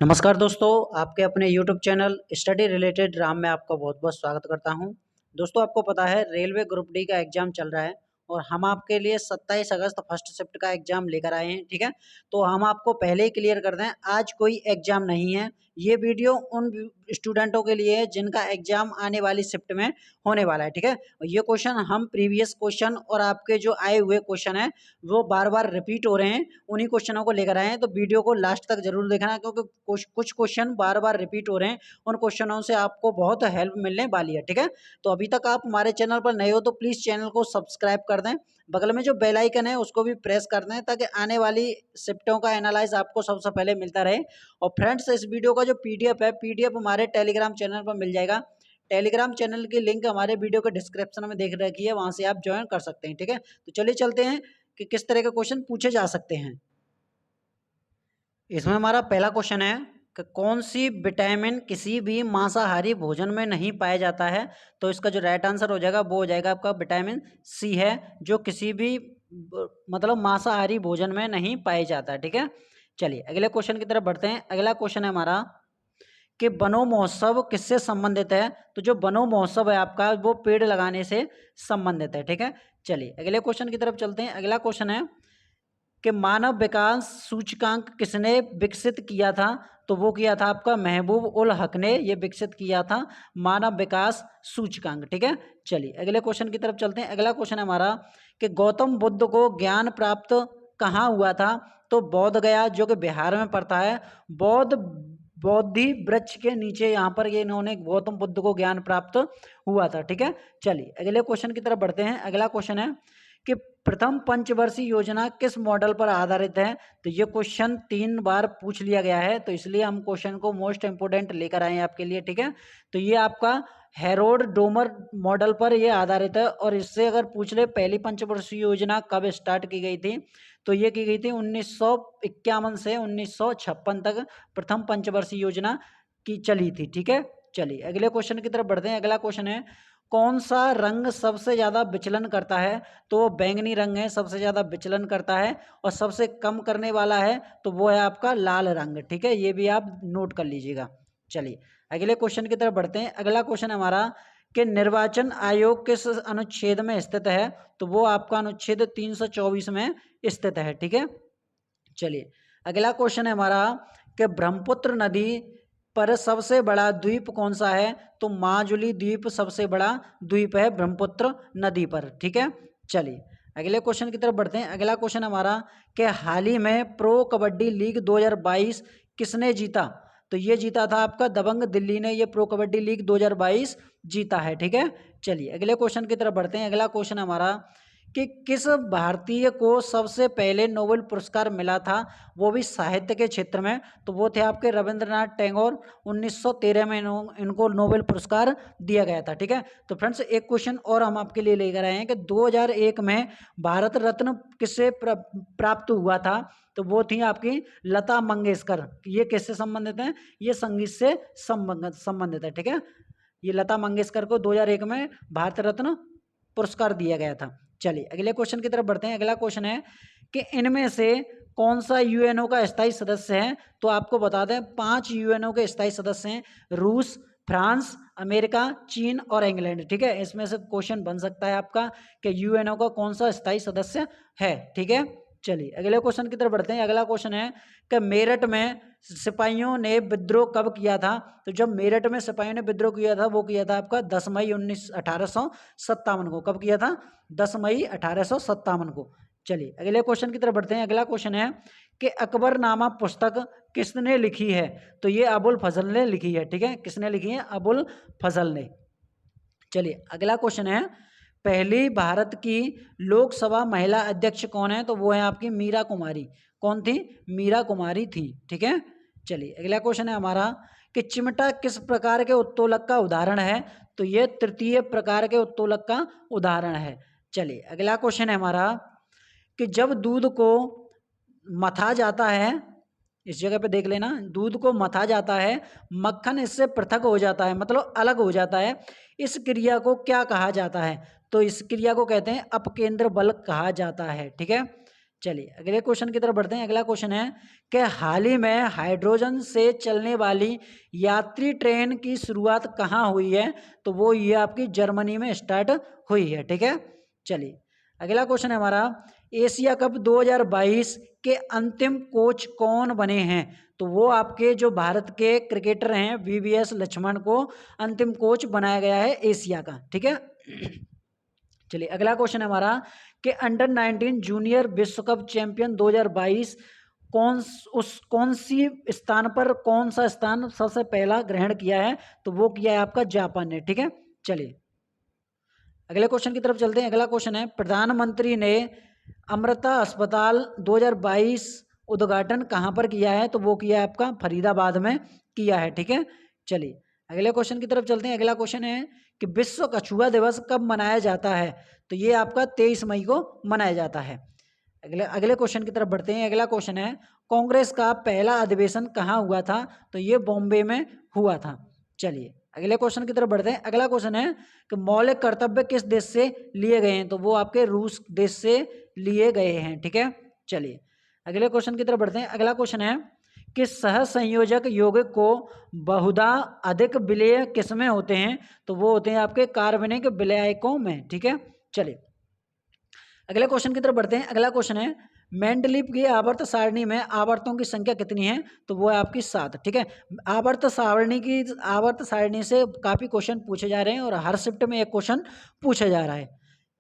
नमस्कार दोस्तों, आपके अपने YouTube channel study related Ram में आपका बहुत-बहुत स्वागत करता हूं। दोस्तों, आपको पता है रेलवे ग्रुप डी का एग्ज़ाम चल रहा है और हम आपके लिए 27 अगस्त फर्स्ट शिफ्ट का एग्ज़ाम लेकर आए हैं, ठीक है? तो हम आपको पहले ही क्लियर कर दें, आज कोई एग्ज़ाम नहीं है। ये वीडियो उन स्टूडेंटों के लिए है जिनका एग्ज़ाम आने वाली शिफ्ट में होने वाला है, ठीक है? और ये क्वेश्चन हम प्रीवियस क्वेश्चन और आपके जो आए हुए क्वेश्चन हैं, वो बार-बार रिपीट हो रहे हैं। उन्हीं क्वेश्चनों को लेकर आए हैं, तो वीडियो को लास्ट तक ज़रूर देखना क्योंकि कुछ क्वेश्चन बार-बार रिपीट हो रहे हैं। उन क्वेश्चनों से आपको बहुत हेल्प मिलने वाली है, ठीक है? तो अभी तक आप हमारे चैनल पर नए हो तो प्लीज़ चैनल को सब्सक्राइब कर दें। बगल में जो बेल आइकन है उसको भी प्रेस कर दें ताकि आने वाली शिफ्टों का एनालाइज़ आपको सबसे पहले मिलता रहे। और फ्रेंड्स, इस वीडियो का जो पीडीएफ है, पीडीएफ हमारे टेलीग्राम चैनल पर मिल जाएगा। टेलीग्राम चैनल की लिंक हमारे वीडियो के डिस्क्रिप्शन में देख रखी है, वहाँ से आप जॉइन कर सकते हैं, ठीक है? तो चलिए चलते हैं कि किस तरह के क्वेश्चन पूछे जा सकते हैं। इसमें हमारा पहला क्वेश्चन है कि कौन सी विटामिन किसी भी मांसाहारी भोजन में नहीं पाया जाता है। तो इसका जो राइट आंसर हो जाएगा वो हो जाएगा आपका विटामिन सी है, जो किसी भी मतलब मांसाहारी भोजन में नहीं पाया जाता है, ठीक है? चलिए अगले क्वेश्चन की तरफ बढ़ते हैं। अगला क्वेश्चन है हमारा कि वनो महोत्सव किससे संबंधित है। तो जो वनो महोत्सव है आपका वो पेड़ लगाने से संबंधित है, ठीक है? चलिए अगले क्वेश्चन की तरफ चलते हैं। अगला क्वेश्चन है कि मानव विकास सूचकांक किसने विकसित किया था। तो वो किया था आपका महबूब उल हक ने ये विकसित किया था मानव विकास सूचकांक, ठीक है? चलिए अगले क्वेश्चन की तरफ चलते हैं। अगला क्वेश्चन है हमारा कि गौतम बुद्ध को ज्ञान प्राप्त कहाँ हुआ था। तो बोध गया, जो कि बिहार में पड़ता है। बौद्ध बोधि वृक्ष के नीचे यहाँ पर ये इन्होंने गौतम बुद्ध को ज्ञान प्राप्त हुआ था, ठीक है? चलिए अगले क्वेश्चन की तरफ बढ़ते हैं। अगला क्वेश्चन है कि प्रथम पंचवर्षीय योजना किस मॉडल पर आधारित है। तो ये क्वेश्चन 3 बार पूछ लिया गया है, तो इसलिए हम क्वेश्चन को मोस्ट इंपोर्टेंट लेकर आए हैं आपके लिए, ठीक है? तो ये आपका हेरोड डोमर मॉडल पर ये आधारित है और इससे अगर पूछ ले पहली पंचवर्षीय योजना कब स्टार्ट की गई थी, तो ये की गई थी 1951 से 1956 तक प्रथम पंचवर्षीय योजना की चली थी, ठीक है? चलिए अगले क्वेश्चन की तरफ बढ़ते हैं। अगला क्वेश्चन है कौन सा रंग सबसे ज़्यादा विचलन करता है। तो वो बैंगनी रंग है, सबसे ज़्यादा विचलन करता है। और सबसे कम करने वाला है तो वो है आपका लाल रंग, ठीक है? ये भी आप नोट कर लीजिएगा। चलिए अगले क्वेश्चन की तरफ बढ़ते हैं। अगला क्वेश्चन हमारा कि निर्वाचन आयोग किस अनुच्छेद में स्थित है। तो वो आपका अनुच्छेद 324 में स्थित है, ठीक है? चलिए अगला क्वेश्चन है हमारा कि ब्रह्मपुत्र नदी पर सबसे बड़ा द्वीप कौन सा है। तो माजुली द्वीप सबसे बड़ा द्वीप है ब्रह्मपुत्र नदी पर, ठीक है? चलिए अगले क्वेश्चन की तरफ बढ़ते हैं। अगला क्वेश्चन हमारा कि हाल ही में प्रो कबड्डी लीग 2022 किसने जीता। तो ये जीता था आपका दबंग दिल्ली ने, ये प्रो कबड्डी लीग 2022 जीता है, ठीक है? चलिए अगले क्वेश्चन की तरफ बढ़ते हैं। अगला क्वेश्चन हमारा कि किस भारतीय को सबसे पहले नोबेल पुरस्कार मिला था, वो भी साहित्य के क्षेत्र में। तो वो थे आपके रविंद्रनाथ टैगोर। 1913 में इनको नोबेल पुरस्कार दिया गया था, ठीक है? तो फ्रेंड्स एक क्वेश्चन और हम आपके लिए लेकर आए हैं कि 2001 में भारत रत्न किससे प्राप्त हुआ था। तो वो थी आपकी लता मंगेशकर। ये किससे संबंधित हैं? ये संगीत से संबंधित है, ठीक है? ये लता मंगेशकर को 2001 में भारत रत्न पुरस्कार दिया गया था। चलिए अगले क्वेश्चन की तरफ बढ़ते हैं। अगला क्वेश्चन है कि इनमें से कौन सा यूएनओ का स्थायी सदस्य है। तो आपको बता दें 5 यूएनओ के स्थायी सदस्य हैं, रूस, फ्रांस, अमेरिका, चीन और इंग्लैंड, ठीक है? इसमें से क्वेश्चन बन सकता है आपका कि यूएनओ का कौन सा स्थायी सदस्य है, ठीक है? चलिए अगले क्वेश्चन की तरफ बढ़ते हैं। अगला क्वेश्चन है कि मेरठ में सिपाहियों ने विद्रोह कब किया था। तो जब मेरठ में सिपाहियों ने विद्रोह किया था वो किया था आपका 10 मई 1857 को। कब किया था? 10 मई 1857 को। चलिए अगले क्वेश्चन की तरफ बढ़ते हैं। अगला क्वेश्चन है कि अकबरनामा पुस्तक किसने लिखी है। तो ये अबुल फजल ने लिखी है, ठीक है? किसने लिखी है? अबुल फजल ने। चलिए अगला क्वेश्चन है पहली भारत की लोकसभा महिला अध्यक्ष कौन है। तो वो है आपकी मीरा कुमारी। कौन थी? मीरा कुमारी थी, ठीक है? चलिए अगला क्वेश्चन है हमारा कि चिमटा किस प्रकार के उत्तोलक का उदाहरण है। तो ये तृतीय प्रकार के उत्तोलक का उदाहरण है। चलिए अगला क्वेश्चन है हमारा कि जब दूध को मथा जाता है, इस जगह पे देख लेना, दूध को मथा जाता है, मक्खन इससे पृथक हो जाता है, मतलब अलग हो जाता है, इस क्रिया को क्या कहा जाता है। तो इस क्रिया को कहते हैं अपकेंद्र बल कहा जाता है, ठीक है? चलिए अगले क्वेश्चन की तरफ बढ़ते हैं। अगला क्वेश्चन है कि हाल ही में हाइड्रोजन से चलने वाली यात्री ट्रेन की शुरुआत कहाँ हुई है? तो वो ये आपकी जर्मनी में स्टार्ट हुई है। ठीक है, चलिए अगला क्वेश्चन है हमारा, एशिया कप 2022 के अंतिम कोच कौन बने हैं? तो वो आपके जो भारत के क्रिकेटर हैं वीवीएस लक्ष्मण को अंतिम कोच बनाया गया है एशिया का। ठीक है, चलिए अगला क्वेश्चन है हमारा कि अंडर 19 जूनियर विश्व कप चैंपियन 2022 कौन सी स्थान पर कौन सा स्थान सबसे पहला ग्रहण किया है? तो वो किया है आपका जापान ने। ठीक है, चलिए अगले क्वेश्चन की तरफ चलते हैं। अगला क्वेश्चन है, प्रधानमंत्री ने अमृता अस्पताल 2022 उद्घाटन कहाँ पर किया है? तो वो किया है आपका फरीदाबाद में किया है। ठीक है, चलिए अगले क्वेश्चन की तरफ चलते हैं। अगला क्वेश्चन है कि विश्व कछुआ दिवस कब मनाया जाता है? तो ये आपका 23 मई को मनाया जाता है। अगले क्वेश्चन की तरफ बढ़ते हैं। अगला क्वेश्चन है, कांग्रेस का पहला अधिवेशन कहाँ हुआ था? तो ये बॉम्बे में हुआ था। चलिए अगले क्वेश्चन की तरफ बढ़ते हैं। अगला क्वेश्चन है कि मौलिक कर्तव्य किस देश से लिए गए हैं? तो वो आपके रूस देश से लिए गए हैं। ठीक है, चलिए अगले क्वेश्चन की तरफ बढ़ते हैं। अगला क्वेश्चन है कि सह संयोजक यौगिक को बहुधा अधिक विलेय किसमें होते हैं? तो वो होते हैं आपके कार्बनिक विलायकों में। ठीक है, चलिए अगले क्वेश्चन की तरफ बढ़ते हैं। अगला क्वेश्चन है, मेंडलीव की आवर्त सारणी में आवर्तों की संख्या कितनी है? तो वो है आपकी 7। ठीक है, आवर्त सारणी से काफी क्वेश्चन पूछे जा रहे हैं और हर शिफ्ट में एक क्वेश्चन पूछा जा रहा है।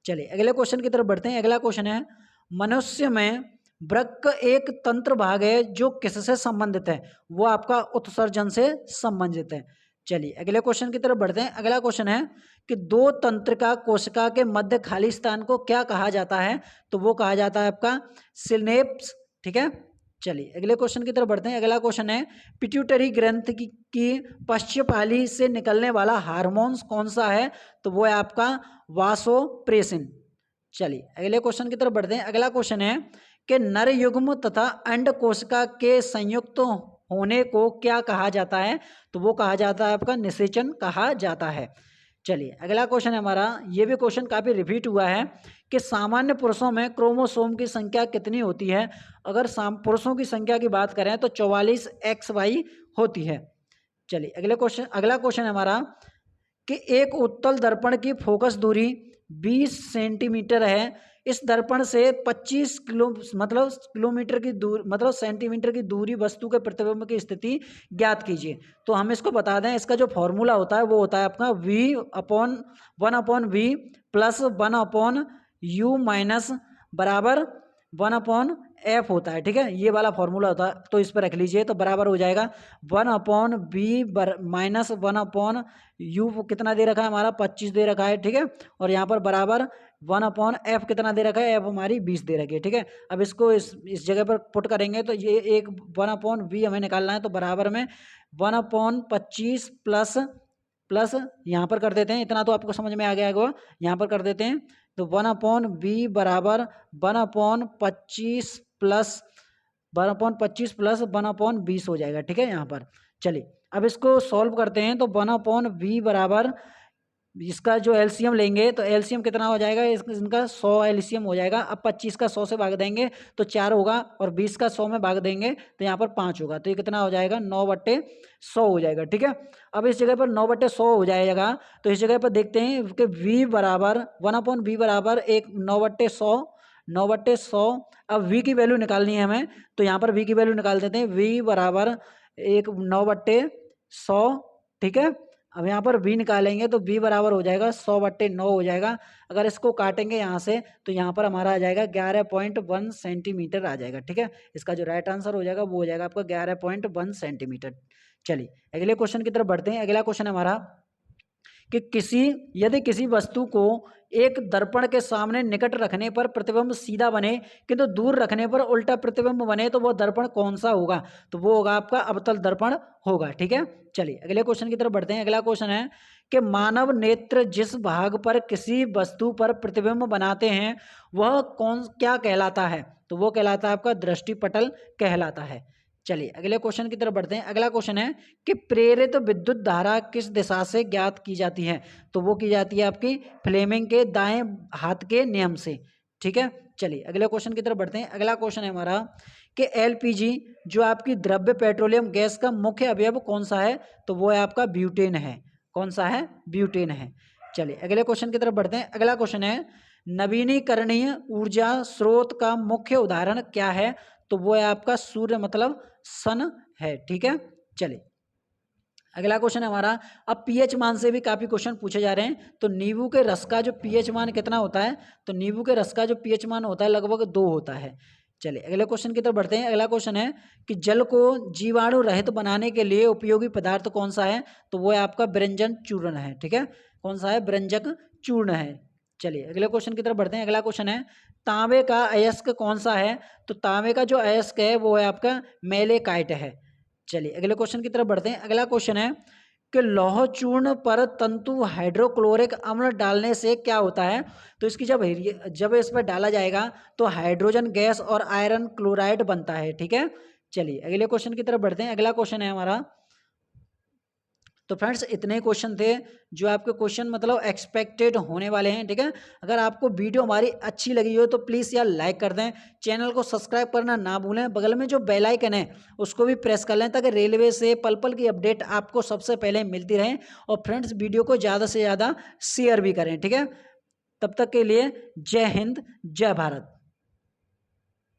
चलिए अगले क्वेश्चन की तरफ बढ़ते हैं। अगला क्वेश्चन है, मनुष्य में वृक्क एक तंत्र भाग है जो किससे संबंधित है? वो आपका उत्सर्जन से संबंधित है। चलिए अगले क्वेश्चन की तरफ बढ़ते हैं। अगला क्वेश्चन है कि दो तंत्रिका कोशिका के मध्य खाली स्थान को क्या कहा जाता है? तो वो कहा जाता है आपका सिनेप्स। ठीक है, चलिए अगले क्वेश्चन की तरफ बढ़ते हैं। अगला क्वेश्चन है, पिट्यूटरी ग्रंथि की पश्चपाली से निकलने वाला हार्मोन्स कौन सा है? तो वो है आपका वासोप्रेसिन। चलिए अगले क्वेश्चन की तरफ बढ़ते हैं। अगला क्वेश्चन है कि नर युग्म तथा अंड कोशिका के संयुक्त होने को क्या कहा जाता है? तो वो कहा जाता है आपका निषेचन कहा जाता है। चलिए अगला क्वेश्चन है हमारा, ये भी क्वेश्चन काफी रिपीट हुआ है कि सामान्य पुरुषों में क्रोमोसोम की संख्या कितनी होती है? अगर पुरुषों की संख्या की बात करें तो 44XY होती है। चलिए अगला क्वेश्चन है हमारा कि एक उत्तल दर्पण की फोकस दूरी 20 सेंटीमीटर है। इस दर्पण से 25 किलोमीटर की दूर सेंटीमीटर की दूरी वस्तु के प्रतिबिंब की स्थिति ज्ञात कीजिए। तो हम इसको बता दें, इसका जो फॉर्मूला होता है वो होता है आपका V/1/V प्लस 1/U माइनस बराबर 1/F होता है। ठीक है, ये वाला फॉर्मूला होता है, तो इस पर रख लीजिए। तो बराबर हो जाएगा 1/V माइनस 1/U कितना दे रखा है हमारा 25 दे रखा है। ठीक है, और यहाँ पर बराबर 1/F कितना दे रखा है? F हमारी 20 दे रखी है। ठीक है, अब इसको इस जगह पर पुट करेंगे तो ये एक 1/V हमें निकालना है, तो बराबर में 1/25 प्लस यहाँ पर कर देते हैं। इतना तो आपको समझ में आ गया होगा, यहाँ पर कर देते हैं। तो 1/V बराबर 1/25 प्लस 1/20 हो जाएगा। ठीक है, यहाँ पर चलिए अब इसको सॉल्व करते हैं। तो 1/V बराबर इसका जो एलसीएम लेंगे तो एलसीएम कितना हो जाएगा? इनका 100 एलसीएम हो जाएगा। अब 25 का 100 से भाग देंगे तो 4 होगा, और 20 का 100 में भाग देंगे तो यहाँ पर 5 होगा। तो ये कितना हो जाएगा? 9/100 हो जाएगा। ठीक है, अब इस जगह पर 9/100 हो जाएगा। तो इस जगह पर देखते हैं कि V बराबर 1/V बराबर एक 9/100 अब V की वैल्यू निकालनी है हमें, तो यहाँ पर V की वैल्यू निकाल देते हैं। V बराबर एक 9/100। ठीक है, अब यहाँ पर V निकालेंगे तो V बराबर हो जाएगा 100/9 हो जाएगा। अगर इसको काटेंगे यहाँ से तो यहाँ पर हमारा आ जाएगा 11.1 सेंटीमीटर आ जाएगा। ठीक है, इसका जो राइट आंसर हो जाएगा वो हो जाएगा आपका 11.1 सेंटीमीटर। चलिए अगले क्वेश्चन की तरफ बढ़ते हैं। अगला क्वेश्चन है हमारा कि यदि किसी वस्तु को एक दर्पण के सामने निकट रखने पर प्रतिबिंब सीधा बने किंतु दूर रखने पर उल्टा प्रतिबिंब बने, तो वो दर्पण कौन सा होगा? तो वो होगा आपका अवतल दर्पण होगा। ठीक है, चलिए अगले क्वेश्चन की तरफ बढ़ते हैं। अगला क्वेश्चन है कि मानव नेत्र जिस भाग पर किसी वस्तु पर प्रतिबिंब बनाते हैं वह क्या कहलाता है? तो वो कहलाता है आपका दृष्टिपटल कहलाता है। चलिए अगले क्वेश्चन की तरफ बढ़ते हैं। अगला क्वेश्चन है कि प्रेरित विद्युत धारा किस दिशा से ज्ञात की जाती है? तो वो की जाती है आपकी फ्लेमिंग के दाएं हाथ के नियम से। ठीक है, चलिए अगले क्वेश्चन की तरफ बढ़ते हैं। अगला क्वेश्चन है हमारा कि एलपीजी जो आपकी द्रव्य पेट्रोलियम गैस का मुख्य अवयव कौन सा है, तो वो है आपका ब्यूटेन है। कौन सा है? ब्यूटेन है। चलिए अगले क्वेश्चन की तरफ बढ़ते हैं। अगला क्वेश्चन है नवीनीकरणीय ऊर्जा स्रोत का मुख्य उदाहरण क्या है, तो वो है आपका सूर्य मतलब सन है। ठीक है, चलिए अगला क्वेश्चन है हमारा, अब पीएच मान से भी काफी क्वेश्चन पूछे जा रहे हैं। तो नींबू के रस का जो पीएच मान कितना होता है, तो नींबू के रस का जो पीएच मान होता है लगभग 2 होता है। चलिए अगले क्वेश्चन की तरफ बढ़ते हैं। अगला क्वेश्चन है कि जल को जीवाणु रहित बनाने के लिए उपयोगी पदार्थ कौन सा है, तो वो है आपका ब्रंजन चूर्ण है। ठीक है, कौन सा है? ब्रंजक चूर्ण है। चलिए अगले क्वेश्चन की तरफ बढ़ते हैं। अगला क्वेश्चन है तांबे का अयस्क कौन सा है, तो तांबे का जो अयस्क है वो है आपका मेलेकाइट है। चलिए अगले क्वेश्चन की तरफ बढ़ते हैं। अगला क्वेश्चन है कि लौह चूर्ण पर तंतु हाइड्रोक्लोरिक अम्ल डालने से क्या होता है, तो इसकी जब इस पर डाला जाएगा तो हाइड्रोजन गैस और आयरन क्लोराइड बनता है। ठीक है, चलिए अगले क्वेश्चन की तरफ बढ़ते हैं। अगला क्वेश्चन है हमारा, तो फ्रेंड्स इतने क्वेश्चन थे जो आपके क्वेश्चन मतलब एक्सपेक्टेड होने वाले हैं। ठीक है, अगर आपको वीडियो हमारी अच्छी लगी हो तो प्लीज़ यार लाइक कर दें, चैनल को सब्सक्राइब करना ना भूलें, बगल में जो बेल आइकन है उसको भी प्रेस कर लें ताकि रेलवे से पल पल की अपडेट आपको सबसे पहले मिलती रहे। और फ्रेंड्स वीडियो को ज़्यादा से ज़्यादा शेयर भी करें। ठीक है, तब तक के लिए जय हिंद, जय भारत।